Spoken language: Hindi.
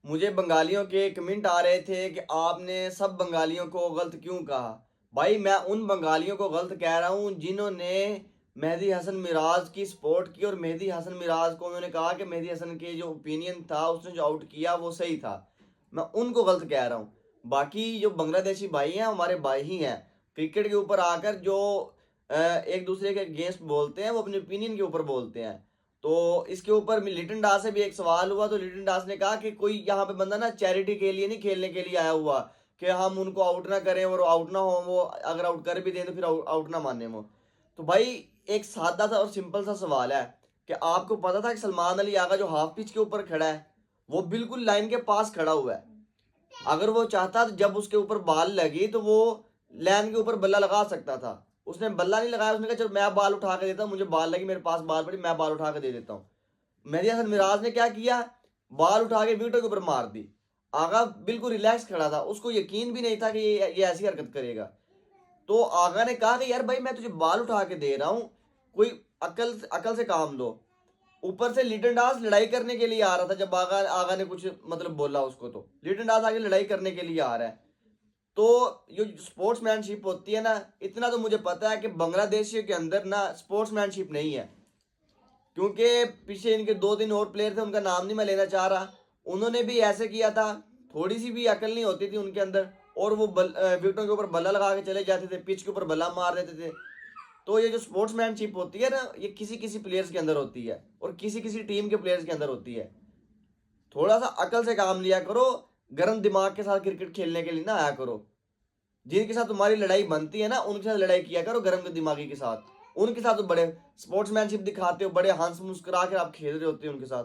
मुझे बंगालियों के कमेंट आ रहे थे कि आपने सब बंगालियों को गलत क्यों कहा। भाई मैं उन बंगालियों को गलत कह रहा हूँ जिन्होंने मेहदी हसन मिराज की सपोर्ट की, और मेहदी हसन मिराज को उन्होंने कहा कि मेहदी हसन के जो ओपिनियन था, उसने जो आउट किया वो सही था। मैं उनको गलत कह रहा हूँ। बाकी जो बांग्लादेशी भाई हैं हमारे भाई ही हैं। क्रिकेट के ऊपर आकर जो एक दूसरे के अगेंस्ट बोलते हैं, वो अपने ओपिनियन के ऊपर बोलते हैं। तो इसके ऊपर लिटन दास से भी एक सवाल हुआ, तो लिटन दास ने कहा कि कोई यहाँ पे बंदा ना चैरिटी के लिए नहीं, खेलने के लिए आया हुआ कि हम उनको आउट ना करें और आउट ना हो, वो अगर आउट कर भी दें तो फिर आउट ना माने वो। तो भाई एक सादा सा और सिंपल सा सवाल है कि आपको पता था कि सलमान अली आगा जो हाफ पिच के ऊपर खड़ा है वो बिल्कुल लाइन के पास खड़ा हुआ है। अगर वो चाहता तो जब उसके ऊपर बॉल लगी तो वो लाइन के ऊपर बल्ला लगा सकता था। उसने बल्ला नहीं लगाया, उसने कहा चलो मैं बॉल उठा के देता हूँ, मुझे बॉल लगी, मेरे पास बॉल पड़ी, मैं बॉल उठा के दे देता हूँ। मेहदी हसन मिराज ने क्या किया, बॉल उठा के विकेट के ऊपर मार दी। आगा बिल्कुल रिलैक्स खड़ा था, उसको यकीन भी नहीं था कि ये ऐसी हरकत करेगा। तो आगा ने कहा कि यार भाई मैं तुझे बॉल उठा के दे रहा हूँ, कोई अकल अकल से काम लो। ऊपर से लिटन दास लड़ाई करने के लिए आ रहा था, जब आगा आगा ने कुछ मतलब बोला उसको, तो लिटन दास आगे लड़ाई करने के लिए आ रहा है। तो ये स्पोर्ट्समैनशिप होती है ना, इतना तो मुझे पता है कि बांग्लादेशियों के अंदर ना स्पोर्ट्समैनशिप नहीं है। क्योंकि पीछे इनके दो तीन और प्लेयर थे, उनका नाम नहीं मैं लेना चाह रहा, उन्होंने भी ऐसे किया था। थोड़ी सी भी अकल नहीं होती थी उनके अंदर, और वो विकेटों के ऊपर बल्ला लगा के चले जाते थे, पिच के ऊपर बल्ला मार देते थे। तो ये जो स्पोर्ट्समैनशिप होती है ना, ये किसी किसी प्लेयर्स के अंदर होती है और किसी किसी टीम के प्लेयर्स के अंदर होती है। थोड़ा सा अकल से काम लिया करो, गर्म दिमाग के साथ क्रिकेट खेलने के लिए ना आया करो। जिनके साथ तुम्हारी लड़ाई बनती है ना, उनके साथ लड़ाई किया करो गर्म दिमागी के साथ। उनके साथ तो बड़े स्पोर्ट्समैनशिप दिखाते हो, बड़े हंस मुस्कुरा कर आप खेल रहे होते हो उनके साथ।